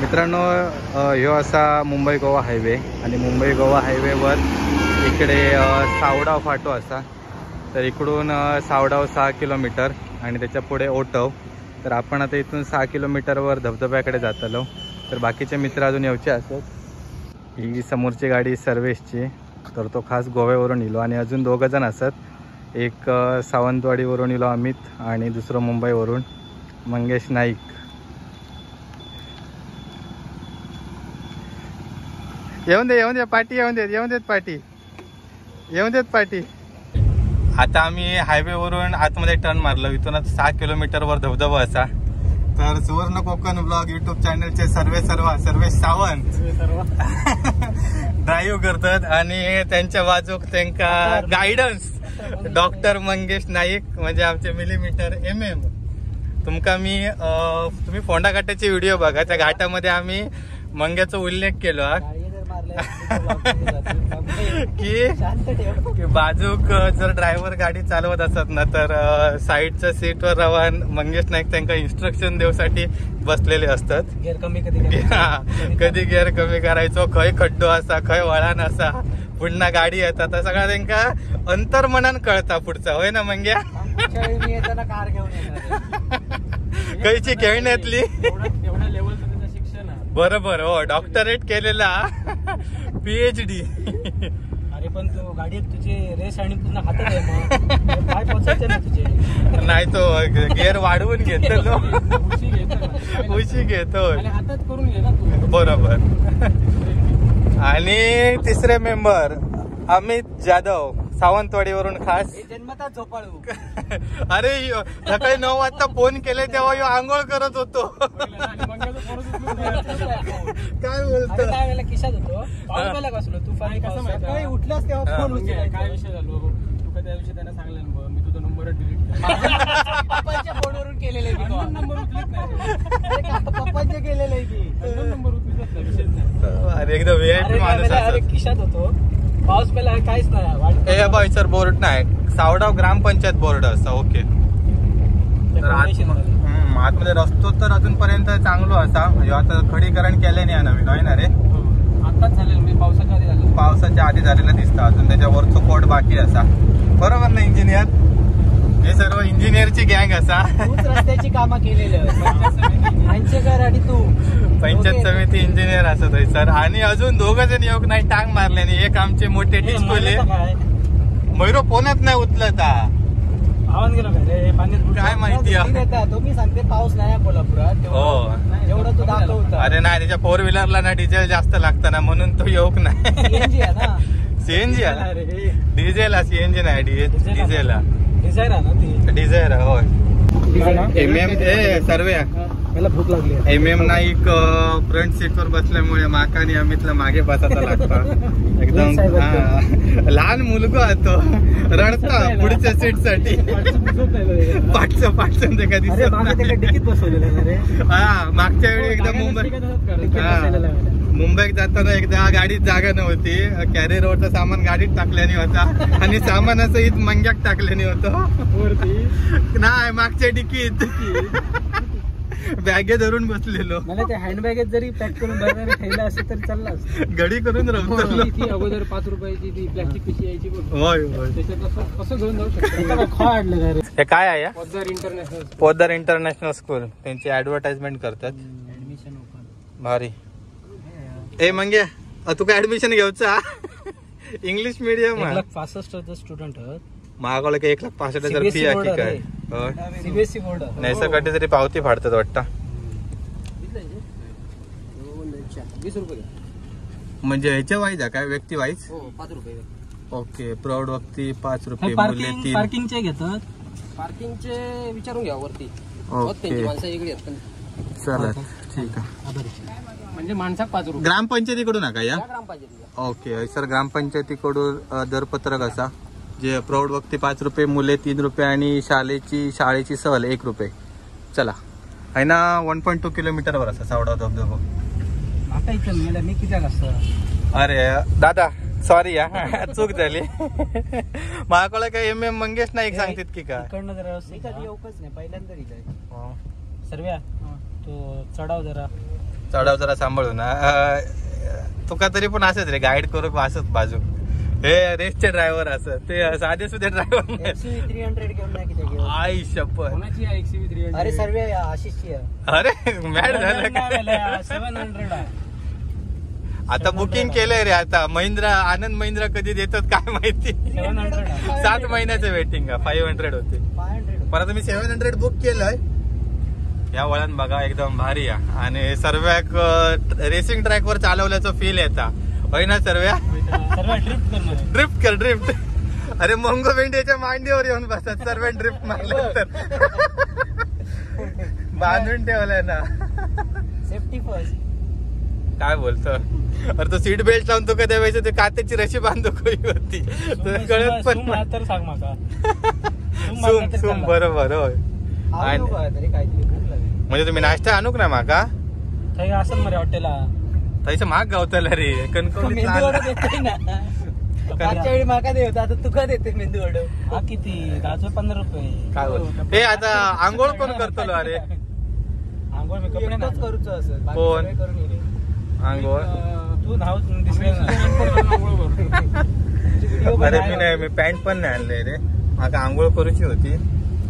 मित्रांनो, ह्यो असा मुंबई गोवा हायवे आणि मुंबई गोवा हायवेवर इकडे सावडाव फाटो असा. तर इकडून सावडाव 6 किलोमीटर आणि त्याच्या पुढे ओटव. तर आपण आता इथून 6 किलोमीटरवर धबधब्याकडे जातलो. तर बाकीचे मित्र अजून येऊचे असत. ही समोरची गाडी सर्वेशची, तर तो खास गोव्यावरून इलो आणि अजून 2 जण असत. एक सावंतवाडीवरून इलो अमित आणि दुसरं मुंबईवरून मंगेश नाईक. येऊन दे पार्टी, येऊन देत पार्टी. आता आम्ही हायवेवरून आतमध्ये टर्न मारलो. इथूनच 6 किलोमीटरवर धबधबा असा. तर सुवर्ण कोकण ब्लॉग यूट्यूब चॅनलचे सर्वेश सावंत ड्राईव्ह करतात आणि त्यांच्या बाजूक त्यांका गायडन्स डॉक्टर मंगेश नाईक, म्हणजे आमचे मिलीमीटर MM. तुम्ही फोंडा घाटाचे व्हिडिओ बघा. त्या घाटामध्ये आम्ही मंग्याचा उल्लेख केला की बाजूक जर ड्रायव्हर गाडी चालवत असत ना, तर साईडच्या सीटवर राहून मंगेश नाईक त्यांना इन्स्ट्रक्शन देऊसाठी बसलेले असतात. कधी गिअर कमी करायचो, खय खड्डो असा, खय वळण असा, पुन्हा गाडी येतात, सगळा त्यांना अंतर्मनान कळता पुढचा. होय ना मंग्या? खयची खेळण्यातली बरोबर. हो, डॉक्टरेट केलेला, PhD. अरे पण तू गाडीत तुझे रेस आणि पुन्हा हातात आहे, काय पोचायचं ना तुझे. नाही, तो गिअर वाढवून घेतो, उशी घेतो, हातात करून घे ना तू. बरोबर. आणि तिसरे मेंबर अमित जाधव, सावंतवाडीवरून खास. जन्मतात झोपाळू. अरे सकाळी 9 वाजता फोन केले तेव्हा यो आंघोळ करत होतो. काय बोलतो? त्यावेळेला खिशात होतो, पाऊस कसलो तू सकाळी उठलास तेव्हा फोन उचलला. काय विषय झालो तू का त्या विषयी त्यांना सांगलं, मी तुझा नंबर डिलीट केला. पप्पांच्या फोनवरून केलेले नंबर उचलत नाही. पप्पांचे केलेले नंबर उचलत नाही, विषयच नाही. अरे एकदम VIP माणूस. अरे खिशात होतो, पाऊस पहिला काहीच नाही. बाई सर, बोर्ड नाही, सावडाव ग्रामपंचायत बोर्ड असा. ओके. तर आतमध्ये रस्तो तर अजूनपर्यंत चांगलो असा. म्हणजे आता खडीकरण केले नाही नवीन, आहे ना रे? आताच झालेलं, म्हणजे पावसाच्या आधी झालेलं दिसतं. अजून त्याच्यावरचं कोड बाकी असा. बरोबर ना इंजिनियर? हे सर्व इंजिनियरची गँग असा. रस्त्याची कामं केलेलं आणि तू पंचायत समिती इंजिनियर असत आहे सर. आणि अजून 2 जण योग नाही टांग मारले नाही. एक आमचे मोठे टिचकोले मैरो फोनच नाही उचलत. काय माहिती तुम्ही सांगते पाऊस नाही कोल्हापुरात. हो, एवढं तू दाखवतो. अरे नाही, त्याच्या 4 व्हीलरला ना डिझेल जास्त लागतं ना, म्हणून तो योग नाही. CNG डिझेल, CNG नाही, डिझेल डिझायर. होय. MM सर्वे मला भूक लागली. MM नाईक फ्रंट सीट वर बसल्यामुळे माका आणि अमितला मागे बसायला लागतं. एकदम लहान मुलगा तो रडता पुढच्या सीट साठी. पाठचं ते कधी मागच्या वेळी एकदा मुंबईत जाताना एकदा गाडीत जागा नव्हती, कॅरियरवरचं सामान गाडीत टाकल्याने होता आणि सामान असं इथं मंग्यात टाकल्याने होतं. नाही, मागच्या डिकीत बॅगे धरून बसलेलो. मला ते हँडबॅगेत जरी पॅक करून बघायला ठेवलं असं तरी चाललं असतं. घडी करून रमतो. अगोदर 5 रुपयाची ती प्लास्टिक पिशवी यायची. होय होय. त्याच्यात कसं घेऊन जाऊ शकतो. हे काय आहे? Poddar international school. त्यांची ऍडव्हर्टाइजमेंट करतात. ऍडमिशन ओपन भारी. ए मंगे, तू काय ऍडमिशन घेऊचा? English medium. 1,65,000 स्टुडंट महागवलं की 1,65,000 फी आहे की काय? CBSE बोर्ड नैसर्गासाठी तरी पावती फाडतात वाटतं. 20 रुपये म्हणजे ह्याच्या वाईज आहे काय? व्यक्ती वाईज? 5 रुपये. ओके. प्रौढ व्यक्ती 5 रुपये, मुले 3. पार्किंगचे घेतात. पार्किंगचे विचारून घ्या वरती. ओके, माणसं इकडे चला ठीक आहे. म्हणजे माणसाक 5 रुपये. ग्रामपंचायतीकडून आहे का या? ग्रामपंचायत. ओके सर, ग्रामपंचायतीकडून दरपत्रक असा, जे प्रौढ व्यक्ती 5 रुपये, मुले 3 रुपये आणि शाळेची सहल 1 रुपये. चला आहे ना. 1.2 किलोमीटरवर असा सावडाव धबधबा. आता इथं मी किती असतं. अरे दादा सॉरी या, चूक झाली. महाकोळा काय MM मंगेश नाईक सांगतात की काय? इकडनं जरा येऊकच नाही, पहिल्यांदा दिलंय. सर्व्या तो चढाव जरा चढाव जरा सांभाळू ना. तुका तरी पण असत रे गाईड करू असत बाजू. हे रेसचे ड्रायव्हर असत ते साधे सुधे ड्रायव्हर नाही. XUV 300 घेऊन नाही की ते आई शपथ. कोणाची आहे XUV 300? अरे सर्व आशिषची आहे. अरे मॅड झालं का? 700 आहे. आता बुकिंग केलंय रे. आता महिंद्रा आनंद महिंद्रा कधी देतात काय माहिती. 700 आहे. 7 महिन्याचं वेटिंग 500 होते. 500 पण आता मी 700 बुक केलंय. या वळण बघा एकदम भारी आहे आणि सर्व रेसिंग ट्रॅक वर चालवल्याचं फील येता होय ना. सर्व ड्रिफ्ट करणार. ड्रिफ्ट कर ड्रिफ्ट. अरे मंगो भेंडीच्या मांडीवर येऊन बसतात सर्व ड्रिफ्ट मारलं तर. बांधून ठेवलंय ना. Safety first. काय बोलतो. अरे तो सीट बेल्ट लावून तो कधी व्हायचं ते कात्याची रशी बांधू होती कळत पण नाही. तर सांग मला. सुम बरोबर होय. म्हणजे तुम्ही नाश्ता आणूक ना माका असं मरे हॉटेलला तैसे महाग गावताला रे. कणकवलीत मागच्या वेळी माका देत आता तुका देते मेंदू वडो. हा किती 15 रुपये. काय बोल. हे आता आंघोळ कोण करतो अरे. आंघोळ मी कपडेच करूच असं. कोण करून ये आंघोळ. तू नाव दिसले. अरे मी नाही मी पॅन्ट पण नाही आणले रे. माका आंघोळ करूची होती.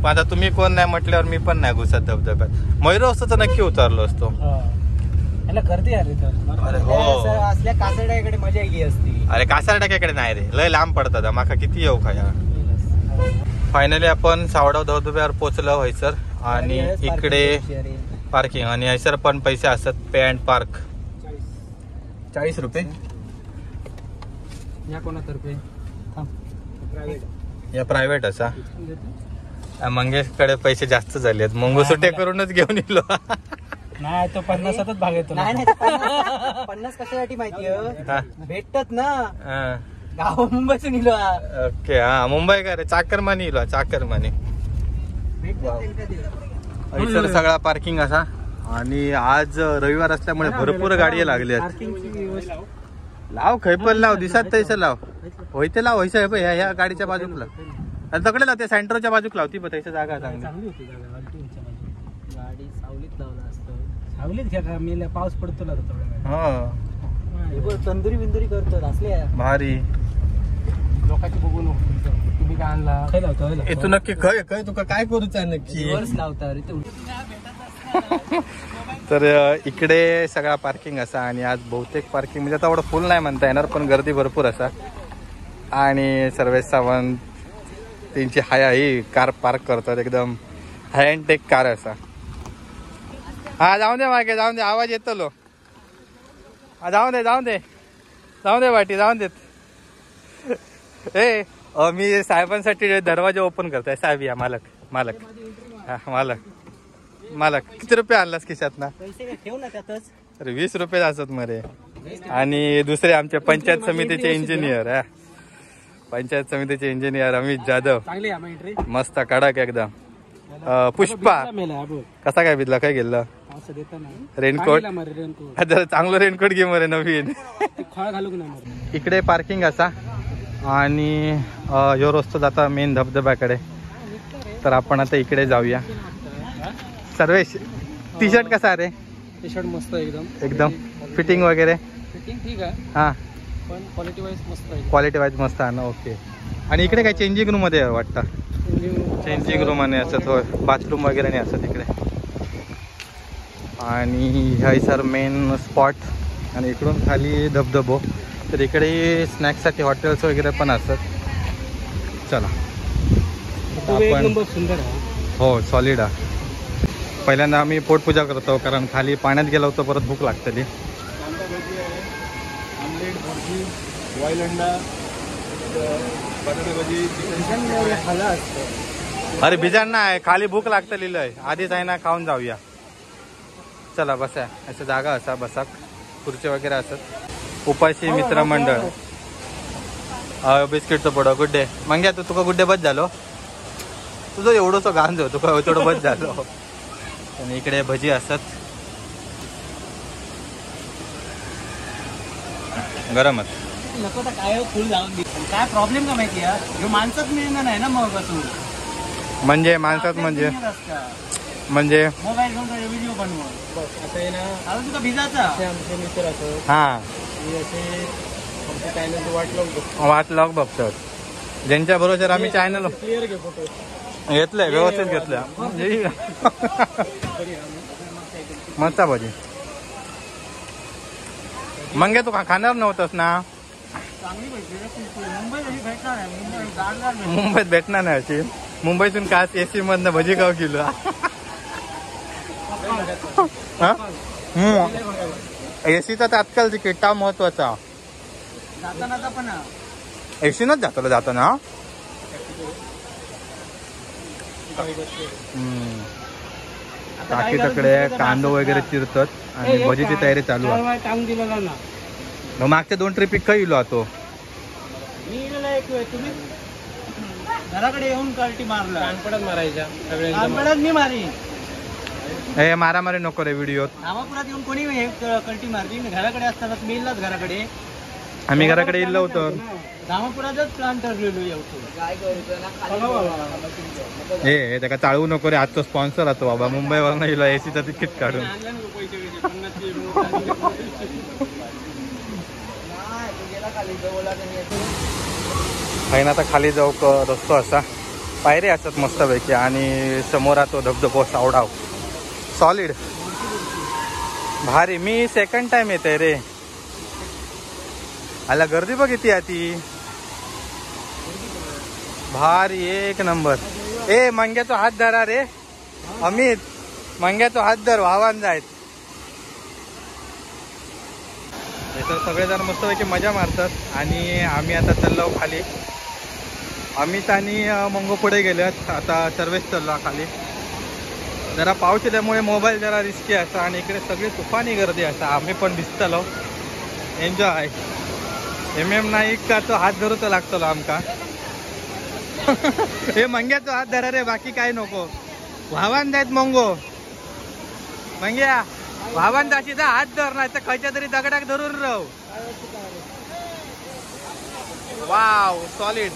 पण आता तुम्ही कोण नाही म्हटल्यावर मी पण नाही घुसत धबधब्यात. मयूर असतो तर नक्की उतरलो असतो. याला गर्दी आहे अरे हो. असल्या कासड्याकडे मजा गेली असती. अरे कासारडाक्याकडे नाही रे लय लांब पडतात माका किती येऊ का या. फायनली आपण सावडाव धबधब्यावर पोहोचलो व्हायसर आणि इकडे पार्किंग आणि हैसर पण पैसे असतात. पे अँड पार्क 40 रुपये. या कोणातर्फे या प्रायव्हेट असा. मंगेशकडे पैसे जास्त झाले आहेत. मंगू सुटे करूनच घेऊन येलो. नाही तो 50च भाग येतो. नाही 50 कशासाठी माहितीये भेटतात ना. गाव मुंबईतून इलो. ओके हा मुंबई का रे. चाकरमानी इलो चाकरमानी. हैसर सगळा पार्किंग असा आणि आज रविवार असल्यामुळे भरपूर गाडी लागली आहेत. लाव खैपल लाव दिसत तैसे लाव होय ते लाव हैसा ह्या गाडीच्या बाजूला तकडे लाव. त्या सेंटरच्या बाजूक लावती पण त्याची जागा चांगली होती. गाडी सावलीत लावला असतं. सावलीत घ्या मेला पाऊस पडतो ना हो. तंदुरी बिंदुरी करतो असले भारी. लोकांची बघू नको. तुम्ही काय आणला काय लावतो. तू नक्की काय काय तुका काय करूच नक्की लावता रे ते. तर इकडे सगळा पार्किंग असा आणि आज बहुतेक पार्किंग म्हणजे आता एवढं फुल नाही म्हणता येणार पण गर्दी भरपूर असा. आणि सर्वेश सावंत त्यांची ही कार पार्क करतात. एकदम हाय अँड टेक कार असा. हा जाऊन दे मागे जाऊन दे आवाज येतो लो. हा जाऊन दे जाऊन दे जाऊन दे वाटी जाऊन देत. ए मी साहेबांसाठी दरवाजा ओपन करतोय. साहेब या मालक मालक हा मालक मालक किती रुपये आणलास खिशात ना. ठेव ना त्यातच. अरे 20 रुपये असत मरे. आणि दुसरे आमचे पंचायत समितीचे इंजिनियर पंचायत समितीचे इंजिनियर अमित जाधव. मस्त कडक एकदम. पुष्पा कसा काय भिजला काय गेलं. रेनकोट चांगलं रेनकोट घे मरे नवीन. इकडे पार्किंग असा आणि ह्यो रस्तो जाता मेन धबधब्याकडे. तर आपण आता इकडे जाऊया. सर्वेश टी शर्ट कसा रे. टी शर्ट मस्त एकदम एकदम फिटिंग वगैरे फिटिंग ठीक आहे. हा पण क्वालिटी वाईज मस्त आहे. क्वालिटी वाईज मस्त आहे ना. ओके. आणि इकडे काय चेंजिंग रूम मध्ये वाटतं. चेंजिंग रूम आणि असत होय. बाथरूम वगैरे नाही असत इकडे. आणि ह्या सर मेन स्पॉट आणि इकडून खाली धबधबो. तर इकडे स्नॅक्ससाठी हॉटेल्स वगैरे पण असत. चला आपण सुंदर आहे. हो सॉलिड आहे. पहिल्यांदा आम्ही पोटपूजा करतो कारण खाली पाण्यात गेलो होतो परत भूक लागतली. आमलेट भजी बॉईल अंडा बटाटे भजी अरे बिजान नाही खाली भूक लागतली लय. आधीच आहे ना खाऊन जाऊया. चला बसा. असं जागा असा बसा खुर्ची वगैरे असत. उपाशी मित्रमंडळ बिस्किटचं पडो गुड डे मंग्या तू तुका गुड डे बस झालो. तुझं एवढंच घाण जाऊ तुका तेवढं बस झालो. आणि इकडे भजी असत गरमच. नको तर काय फुल जाऊन दे. काय प्रॉब्लेम का माहिती आहे माणसात मिळणार नाही ना मग. म्हणजे माणसात म्हणजे म्हणजे मोबाईल घेऊन व्हिडिओ बनवा बस असं आहे ना. आता तुझा भिजाचा असे आमचे मित्र असं हा असे आमच्या चॅनलची वाट लॉग बघतात ज्यांच्या भरोश्यावर आम्ही चॅनल क्लिअर घे फोटो घेतलंय व्यवस्थित घेतलं मस्त भाजी मंगे तू खाणार नव्हतंस ना. चांगली मुंबईत अशी भेटणार आहे. मुंबईत भेटणार नाही अशी. मुंबईतून काच एसी मधनं भजी खाऊ किलो. एसीचा तात्काळ तिकीट महत्वाचा. जाताना पण एसीनच जातो जाताना. काकी तिकडे कांदो वगैरे चिरतात आणि भजीची तयारी चालू आहे. टांग दिलेला ना मग मागच्या 2 ट्रिप काही इलो तो मी तुम्ही घराकडे येऊन कल्टी मारला. कानपडात मारायच्या कानपडात मी मारी. हे मारामारी नको रे व्हिडिओ. धामापुरात येऊन कोणी कल्टी मारली. घराकडे असताना मी येईलच घराकडे. आम्ही घराकडे इल्लो होतो. धामापुरातच प्लॅन ठरलेलो येतो. हे त्याला चाळवू नको रे. आजचा स्पॉन्सर होतो बाबा मुंबईवरून इलो एसीचं तिकीट काढून. काही ना आता खाली जाऊ रस्तो असा पायरे असतात मस्तपैकी आणि समोर तो धबधबो सावडाव सॉलिड भारी. मी सेकंड टाइम येते रे. आला गर्दी बघ किती आहे ती भारी एक नंबर. ए मंग्याचा हात धरा रे अमित. मंग्याचा हात धर वाहवान जायत. तर सगळेजण मस्तपैकी मजा मारतात आणि आम्ही आता चाललो खाली. अमित आणि मंगो पुढे गेलेत. आता सर्वेच चाललो खाली. जरा पाऊस त्यामुळे मोबाईल जरा रिस्की असा आणि इकडे सगळी तुफानी गर्दी असा. आम्ही पण दिसतलो एन्जॉय. MM नाईक का तो हात धरूच लागतलो आमका. हे मंग्याचो हात धरा रे बाकी काय नको. व्हावान जायत मंगो मंग्या व्हावान जाशी जा हात धर नाही तर खयच्या तरी दगडाक धरून राहू. वाव सॉलिड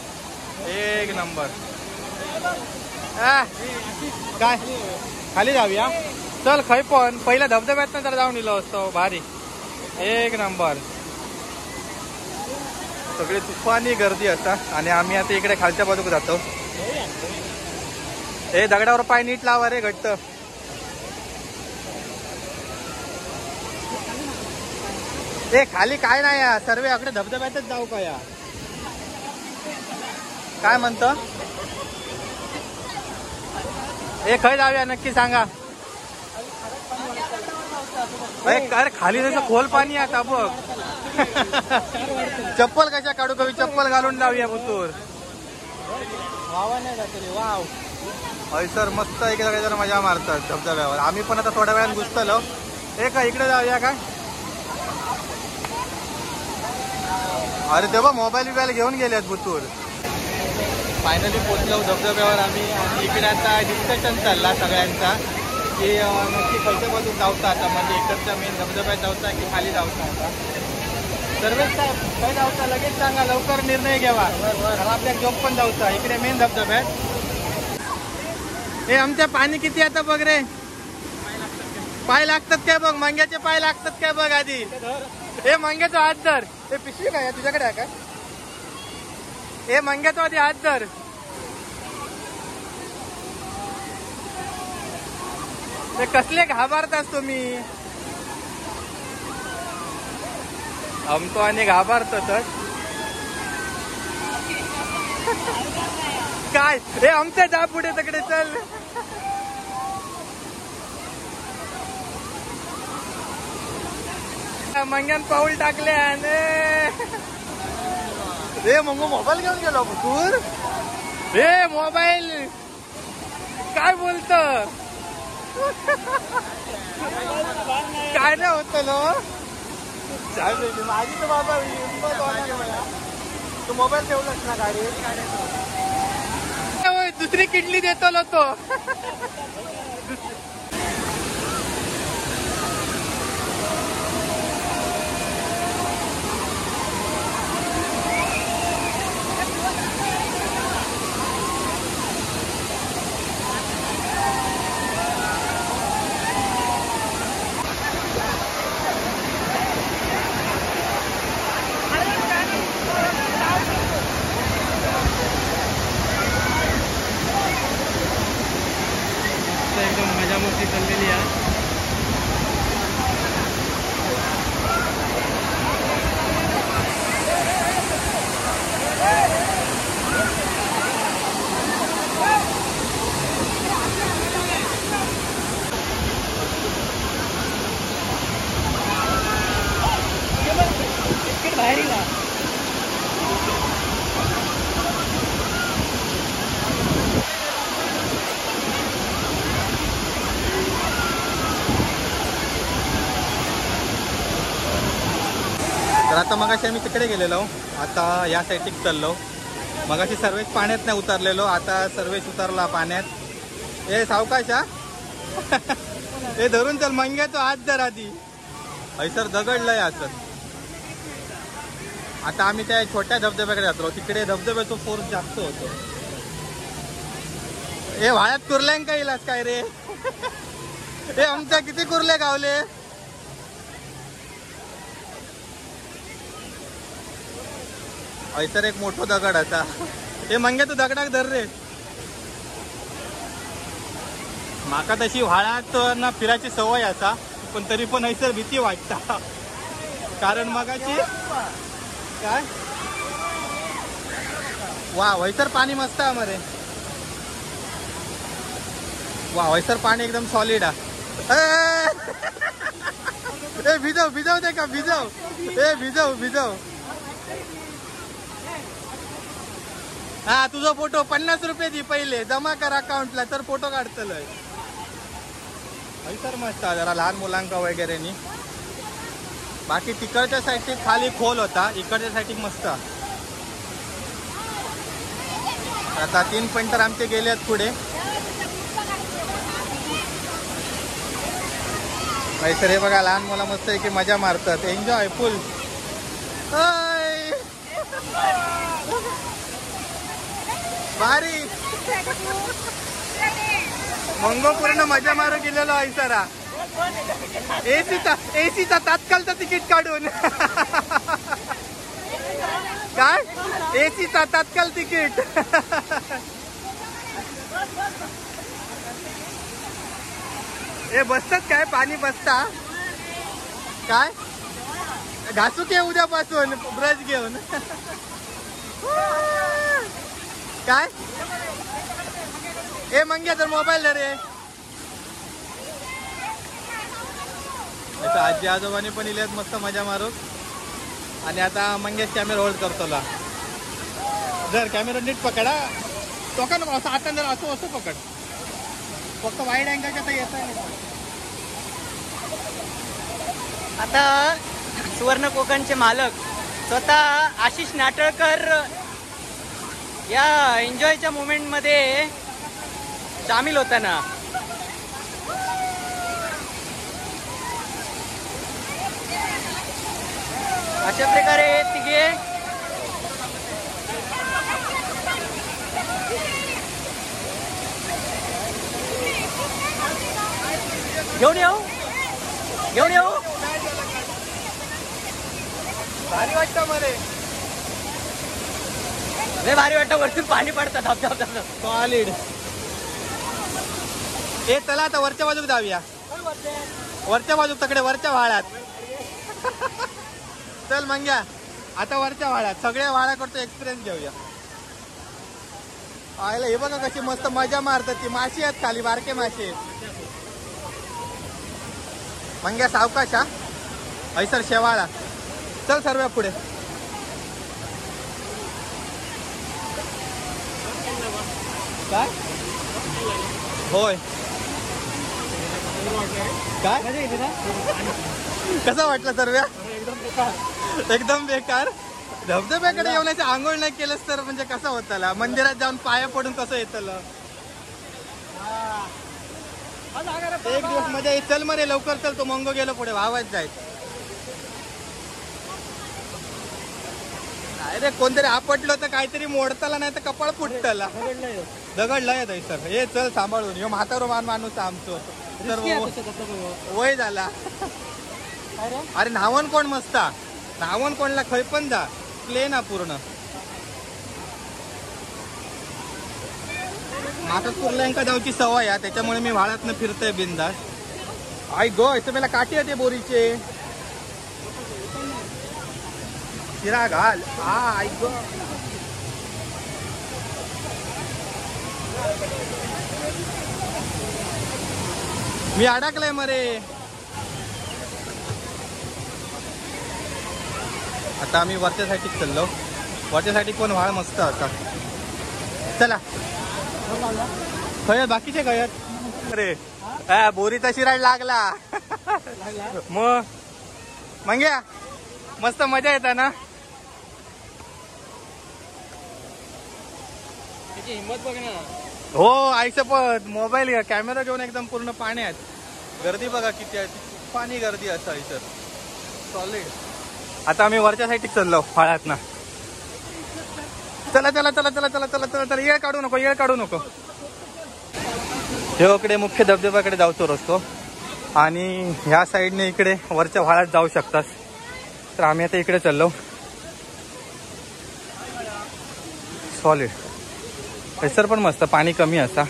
एक नंबर. काय खाली जाऊया चल. खय पण पहिला धबधब्यात जर जाऊन इलो असतो भारी एक नंबर. सगळी तुफानी गर्दी असा आणि आम्ही आता इकडे खालच्या बाजूक जातो. हे दगडावर पाय नीट लावा रे घट्ट. ए खाली काय नाही या सर्वे अकडे धबधब्यातच जाऊ का या काय म्हणतो. ए खय जाऊया नक्की सांगा. अरे खाली जसं खोल पाणी आता बघ. चप्पल कशा काढू कवी चप्पल घालून लावूया बुतूर. वाव हय सर मस्त इकडे जरा मजा मारतात धबधब्यावर. आम्ही पण आता थोड्या वेळात घुसतलो. हे का इकडे जाऊया काय. अरे तेव्हा मोबाईल घेऊन गेलेत बुतूर. फायनली पोचलो धबधब्यावर आम्ही आणि इकडे आता डिस्कशन चालला सगळ्यांचा की नक्की खलच्या बाजूक जाऊचा आता म्हणजे इकडच्या मेन धबधब्यात जाऊचा की खाली जाऊचा. आता सर्वेच काय जाऊचा लगेच सांगा लवकर निर्णय घ्यावा. आपल्या जॉब पण जाऊचा इकडे मेन धबधब्यात. हे आमच्या पाणी किती आता बघ रे. पाय लागतात काय बघ. मंग्याचे पाय लागतात काय बघ आधी. हे मंग्याचा हात धर. हे पिशवी काय तुझ्याकडे आहे का. हे मंग्याचा आधी हात धर. ते कसले घाबरतास तुम्ही. आमतो आणि घाबरतच काय. हे आमच्या जा पुढे तिकडे चल. मंग्यान पाऊल टाकले आणि रे मंगू मोबाईल घेऊन गेलो भूतूर. रे मोबाईल काय बोलत काय नाही होत नो. माझी तर बाबा तू मोबाईल ठेवलास ना गाडी. दुसरी किडली देतो तो. तर आता मगाशी आम्ही तिकडे गेलेलो, आता या साईडला चाललो. मगाशी सर्वेश पाण्यात नाही उतरलेलो, आता सर्वेश उतरला पाण्यात. ए सावकाश हा. हे धरून चल, मंग्याचो हात धर आधी. सर दगडलंय असं. आता आम्ही त्या छोट्या धबधब्याकडे जातो, तिकडे धबधब्याचा फोर्स जास्त होतो. हे वाळ्यात कुर्ल्यांक का इलाज काय रे. हे आमच्या किती कुर्ले गावले. ऐसर एक मोठो दगड आता. हे मंगे तू दगडाक धर रे. माका तशी व्हाळात ना फिरायची सवय असा, पण तरी पण ऐसर भीती वाटता. कारण मगाची काय वा वैसर पाणी मस्त आहे मरे. वा वैसर पाणी एकदम सॉलिड आहे. ए भिजव भिजव दे का भिजव. ए भिजव भिजव. हा तुझा फोटो 50 रुपये दे पहिले, जमा कर अकाउंटला तर फोटो काढतलंय. वैसर मस्त आहे जरा लहान मुलांका वगैरे नी. बाकी तिकडच्या साईडची खाली खोल होता, इकडच्या साईड मस्त. आता 3 पॉइंट तर आमचे गेलेत पुढे. सर हे बघा लहान मुलं मस्त आहे की मजा मारतात, एन्जॉय फुल. भारी मंगो पूर्ण मजा मारू गेलेलो आहे सरा. एसीचा तात्काळचं तिकीट काढून. काय एसीचा तात्काळ तिकीट. हे बसतात काय पाणी बसता काय घासू के उद्यापासून ब्रश घेऊन. काय ए मंग्या तर मोबाईल रे. आजी आजोबाने पण इल्यात मस्त मजा मारू. आणि आता मंगेश कॅमेरा होल्ड करतो ला. जर कॅमेरा नीट पकडा टोका नको असं आता जर असं असं पकड, फक्त वाईड अँगलच्या तर येत आहे. आता सुवर्ण कोकणचे मालक स्वतः आशिष नाटळकर या एन्जॉयच्या मोमेंट मध्ये सामील होताना. अशा प्रकारे तिघे घेऊन येऊ भारी वाटतं मरे. लय भारी वाटतं, वरतून पाणी पडतं धबधब सॉलिड. ए चला आता वरच्या बाजूक जाऊया, वरच्या बाजूक तकडे वरच्या व्हाळात. चल मंग्या आता वरच्या व्हाळात सगळ्या व्हाळा करतो एक्सपिरियन्स घेऊया. आयला हे बघा कशी मस्त मजा मारतात. ती माशी आहेत खाली, बारके मासे. मंग्या सावकाश हा. ऐसर शेवाळा. चल सर्व पुढे. काय होय काय कसं वाटलं सर्व. एकदम बेकार. धबधब्याकडे येऊनची आंघोळ नाही केलंस तर म्हणजे कसं होतं. मंदिरात जाऊन पाया पडून कसं येतं. एक दिवस मजा येईल. चल मरे लवकर चल, तो मंगो गेलो पुढे व्हावाच जायच. अरे कोणतरी आपटलं तर काहीतरी मोडताला, नाही तर कपाळ फुटतला. दगडला येत सर. हे चल सांभाळून. हे म्हातारो माणूस आमचं तर वय झाला. अरे न्हावण कोण मस्त. न्हावण कोणला खय पण जा प्लेन हा पूर्ण. माका कुर्ल्यांका जाऊची सवय आहे, त्याच्यामुळे मी व्हाळातनं फिरतोय बिंदास. आई गो इथं मला काठी येते बोरीचे. शिरा घाल. आई गो मी अडकलाय मरे. आता आम्ही वरच्यासाठी चाललो. वरच्यासाठी पण व्हाळ मस्त आता. चला खयत बाकीचे खयत. अरे बोरीचा शिराड लागला. मग मंग्या मस्त मजा येते ना. त्याची हिंमत बघ ना. हो आईचं पण मोबाईल कॅमेरा घेऊन एकदम पूर्ण पाण्यात. गर्दी बघा किती आहे, पाणी गर्दी असं इथं सॉलिड. आता आम्ही वरच्या साईडला चाललो फाळ्यात ना. चला चला चला चला चला चला चला चला. येळ काढू नको, येळ काढू नको. इकडे मुख्य धबधब्याकडे जाऊचो रस्तो आणि ह्या साईडने इकडे वरच्या व्हाळात जाऊ शकतात. तर आम्ही आता इकडे चाललो. सॉलिड सर पण मस्त, पाणी कमी असा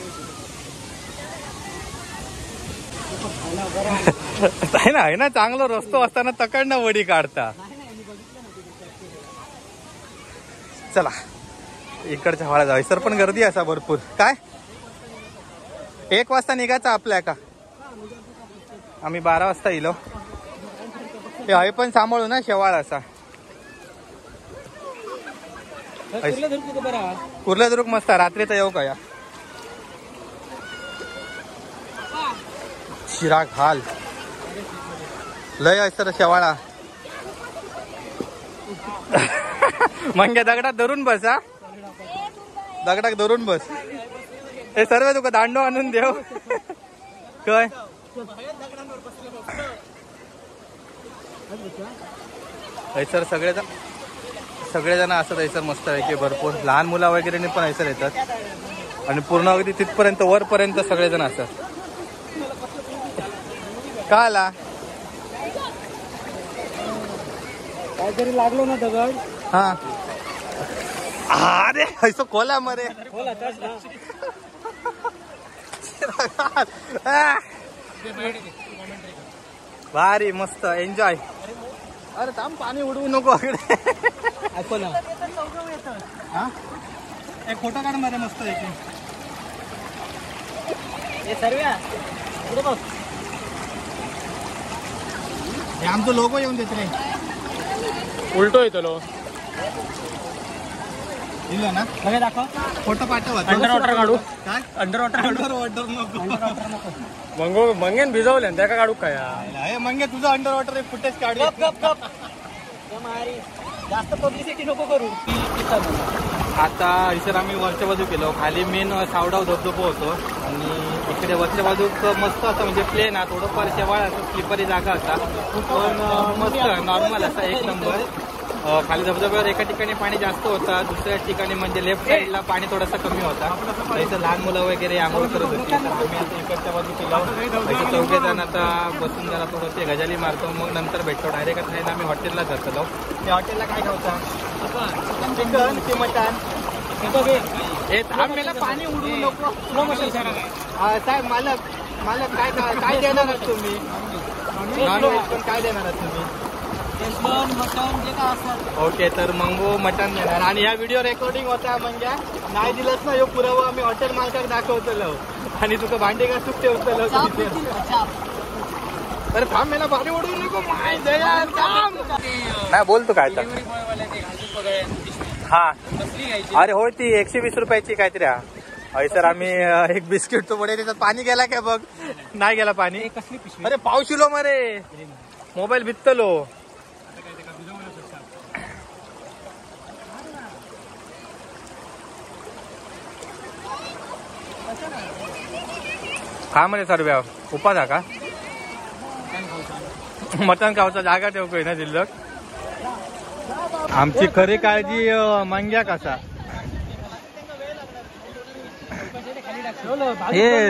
आहे ना. चांगला रस्तो असताना तकडनं वडी काढता. चला इकडच्या व्हाळा जाऊ. सर पण गर्दी असा भरपूर. काय 1 वाजता निघायचं आपल्या का? आम्ही 12 वाजता येलो. हे पण सांभाळू ना शेवाळ असा. कुर्ल्यादुर्ग मस्त. रात्री तर येऊ का या शिरा घाल लय असं शेवाळा. मंग्या दगडात धरून बस. हा दगडात धरून बस. हे सर्व तुका दांडो आणून देव काय. सर सगळेजण असतात सर. मस्त आहे की भरपूर लहान मुला वगैरे पण ऐसर येतात आणि पूर्ण अगदी तिथपर्यंत वरपर्यंत सगळेजण असतात. का आला काहीतरी लागलो ना दगड. हा अरे ऐसो कोला मरे भारी मस्त एन्जॉय. अरे थांब पाणी उडवू नको इकडे. एक फोटो काढ मध्ये मस्त आहे. हे आमचं लोगो येऊन देत रे. उलटो येतो लो दिलं ना. बघा दाखव फोटो पाठव. अंडर वॉटर काढू. काय अंडर वॉटर अंडर वॉटर नको. मंगेन भिजवले त्या का काढू काय. हे मंगे तुझं अंडर वॉटर फुटेज काढू. जास्त पब्लिसिटी नको करू. आता इतर आम्ही वरच्या बाजू गेलो. खाली मेन सावडाव धबधबा होतो आणि इकडे वरच्या बाजूक मस्त असं म्हणजे प्लेन हा थोडंफार शेवाळ असं स्लिपरी जागा असा पण मस्त नॉर्मल असा 1 नंबर. खाली धबधब्यावर एका ठिकाणी पाणी जास्त होता, दुसऱ्या ठिकाणी म्हणजे लेफ्ट साईडला पाणी थोडासा कमी होता. इथं लहान मुलं वगैरे आंघोळ करत होती. आम्ही आता इकडच्या बाजू केलो. चौघे जण आता बसून जरा थोडंसे गजाली मारतो मग नंतर भेटतो. डायरेक्ट नाही आम्ही हॉटेलला जातो. त्या हॉटेलला काय खावता? चिकन की मटन? हे थांबेला पाणी उडवू नको. साहेब मालक काय देणार आहात तुम्ही? नॉनव्हेज पण काय देणार आहात तुम्ही? मटन जे काय असतात. ओके तर मंगो मटन देणार. आणि या व्हिडिओ रेकॉर्डिंग होता म्हणजे नाही दिलंच ना. यो पुरावा आम्ही हॉटेल मालकाक दाखवतलो आणि तुका भांडी का सुट्टे होतलो. तर थांब मला भांडी उडवू नको. नाही बोलतो काय तर. हा अरे होय ती 120 रुपयाची काहीतरी. सर आम्ही एक बिस्किट तो पडे त्याच्यात पाणी गेला काय बघ. नाही गेला पाणी. अरे पावशिलो मरे मोबाईल भित्तलो. काय म्हणे सर्व उपास का मटण खावचा जागा ठेवतोय ना जिल्ह्यात. आमची खरी काळजी मंग्या कसा. हे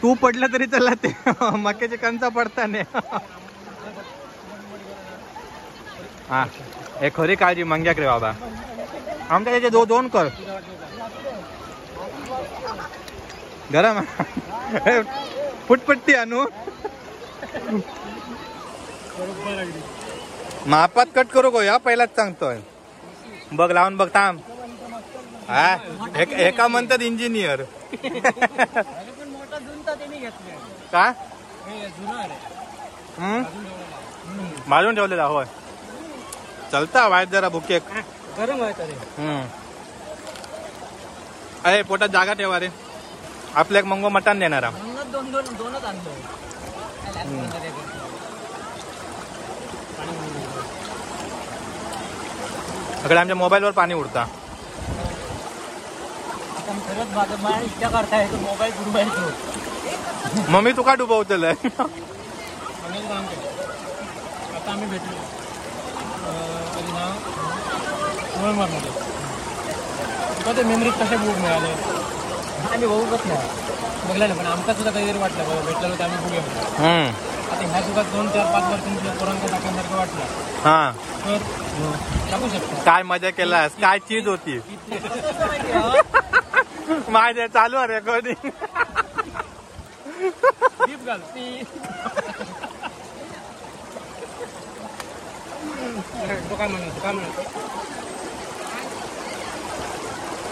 तू पडलं तरी चला ते मक्याचे कंचा पडता नाही. हा हे खरी काळजी मंग्या रे बाबा. आमच्या त्याचे 2 कर गरम फुटपट्टी आणू. मापात कट करू गो या पहिलाच सांगतोय. बघ लावून बघ थांब. हा एका म्हणतात इंजिनियर. का भाजून ठेवलेला होय चलता वाईट जरा भुके गरम आहे. अरे पोटात जागा ठेवा रे. आपल्या मंगो मटण देणार. दोनच आणतो. अकडे आमच्या मोबाईलवर पाणी उडता. खरंच माझा इच्छा करताय तो मोबाईल डुबायचो. मम्मी तुका डुबवतलंय. आता आम्ही भेटलो कधी ना नोव्हेंबरमध्ये. तुका ते मेमरीज कसे बुक मिळाले आम्ही बघूच नाही बघला नाही पण आमका सुद्धा काहीतरी वाटलं बाबा भेटलं तर आम्ही बघूया. आता ह्या तुका 2-4-5 वर्षांच्या पोरांच्या टाकण्यासारखं वाटलं हा तर टाकू शकतो. काय मजा केलास काय चीज होती. माझ्या चालू आहे रेकॉर्डिंग. दीप घाल ती काय म्हणतो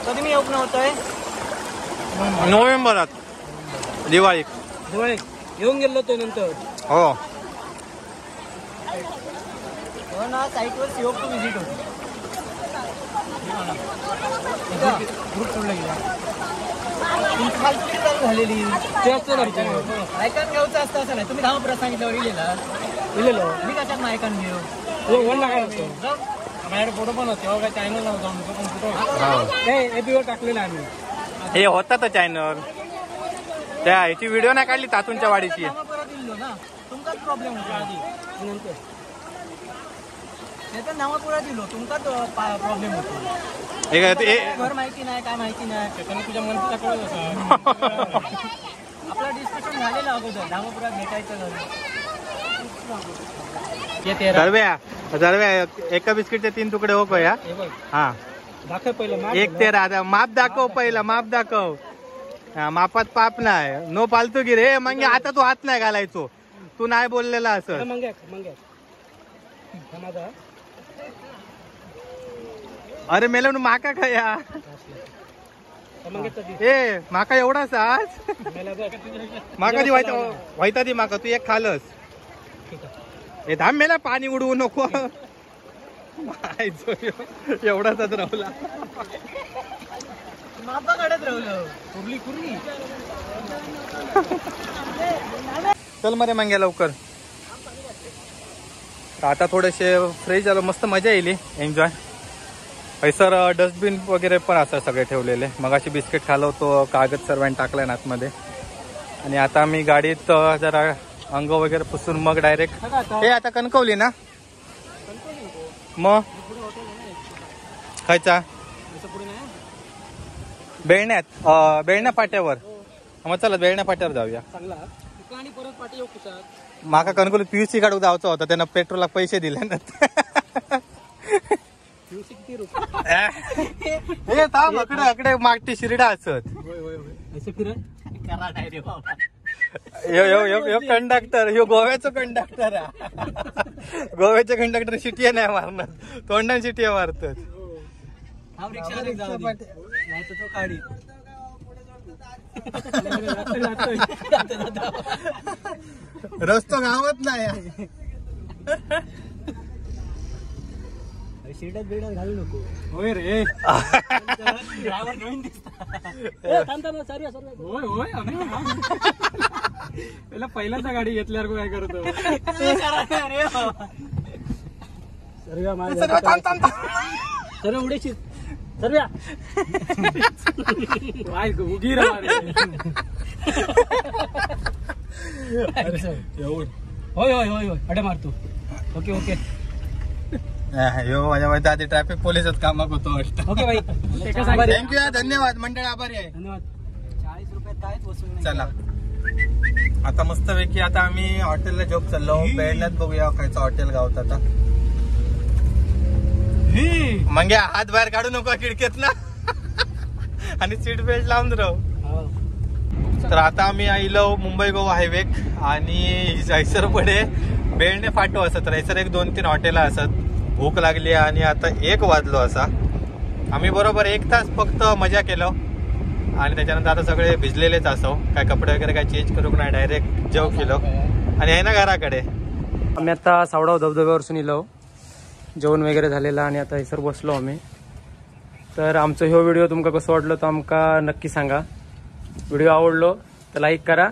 कधी मी येऊक नव्हतोय नोव्हेंबरात दिवाळी येऊन गेलो तो नंतर. हो ना साईटवर सीओ टू विजिट होती. ग्रुप सोडला गेला झालेली ते असतं ऐकान घ्यायचं असतं असं नाही. तुम्ही धावपुरात सांगितल्यावर लिहिलेलं मी कशात ऐकान घेऊ वन लागायला माझ्याकडे फोटो पण होते तेव्हा काय चॅनल जाऊन पण फोटो एपीवर टाकलेला आम्ही. हे होता तर चॅनल त्या ह्याची व्हिडिओ नाही काढली तातूंच्या वाडीची. दिलो ना तुमकाच प्रॉब्लेम होता आधी नंतर नाही तर नावापुरा दिलो तुमकाच प्रॉब्लेम होतो. घर माहिती नाही काय माहिती नाही त्याच्याने तुझ्या मनचा कळत होता. आपला डिस्कशन झालेलं अगोदर नावापुरात भेटायचं जरव्या एका बिस्किटचे 3 तुकडे हो का या. हा दाखव पहिलं एक 13 माप दाखव पहिला माप दाखव. मापात पाप नाही नो पालतू गिर हे मग आता तू हात नाही घालायचो तू नाही बोललेला असं. अरे मेला माका खया ए माका एवढाच आज माका दी व्हायता दी माका तू एक खालस. हे धाम मेला पाणी उडवू नको. एवढाच राहुला मापा काढत राहुलं कुर्ली कुर्ली. चल मरे मंग्या लवकर. आता थोडेसे फ्रेश झालं मस्त मजा येईल एन्जॉय. सर डस्टबिन वगैरे पण असं सगळे ठेवलेले. मगाशी बिस्किट खाल्लं होतो कागद सर्वांनी टाकलाय आतमध्ये. आणि आता मी गाडीत जरा अंग वगैरे पुसून मग डायरेक्ट हे आता कणकवली ना मग खायचा बेळण्या पाट्यावर. मग चला बेळण्या पाट्यावर जाऊया. माका कणकवली पीयूसी काढून जायचा होता त्यांना पेट्रोलला पैसे दिले ना. हे थांब अकडे मागटी शिरडा असत. यो कंडक्टर ह्यो गोव्याचं कंडक्टर गोव्याचे कंडक्टर शिटिया नाही मारणार तोंडाने शिटिया मारतात. रस्तो गावात नाही शिरड्यात बिरड्यात घालू नको. होय रे पहिल्यांदा गाडी घेतल्यावर काय करतो सर्व उडीची सर्व्या उगीर होय होय होय होय अडे मारतो. ओके ओके यो माझ्या माहिती आधी ट्रॅफिक पोलिसच कामाक होतो वाटतं. ओके भाई थँक्यू धन्यवाद मंडळ आभारी आहे. धन्यवाद. 40 रुपयात काहीच वसूल नाही. चला आता मस्त पैकी आता आम्ही हॉटेलला जॉब चाललो. बेळण्यात बघूया खायचं हॉटेल गावत आता. मग हात बाहेर काढू नको खिडकीत ना आणि सीट बेल्ट लावून राहू. तर आता आम्ही आलो मुंबई गोवा हायवे आणि हैसर पुढे बेळणे फाटो असत हैसर 1-2-3 हॉटेल असत. भूक लागली आणि आता 1 वाजलो असा. आम्ही बरोबर 1 तास फक्त मजा केलो आणि त्याच्यानंतर आता सगळे भिजलेलेच असो. काय कपडे वगैरे काय चेंज करू नाही डायरेक्ट जेव केलो आणि आहे ना घराकडे. आम्ही आता सावडाव धबधब्यावरसून इलो जेवण वगैरे झालेलं आणि आता हैसर बसलो आम्ही. तर आमचं ह्यो व्हिडिओ तुमका कसं वाटलं तर आमका नक्की सांगा. व्हिडिओ आवडलो तर लाईक करा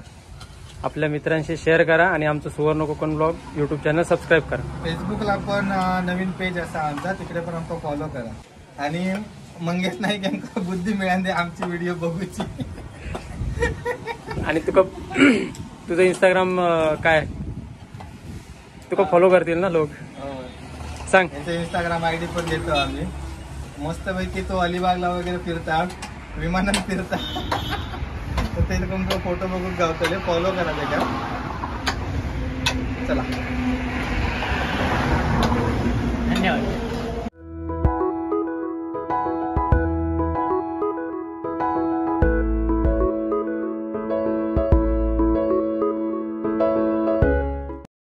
आपल्या मित्रांशी शेअर करा आणि आमचं सुवर्ण Konkan blog YouTube channel subscribe करा. फेसबुकला पण नवीन पेज असा आमचा, तिकडे पण आमचा फॉलो करा. आणि मंगेश नाईक यांना बुद्धी मिळाली आमची व्हिडिओ बघूची. आणि तुका तुझं इंस्टाग्राम काय, तुका फॉलो करतील ना लोक, सांग. यांचा इंस्टाग्राम आयडी पण देतो आम्ही. मस्तपैकी तो अलिबागला वगैरे फिरतात, विमानात फिरतात. तर ते तुमचा फोटो बघून गावतले, फॉलो करा त्याच्यात. चला.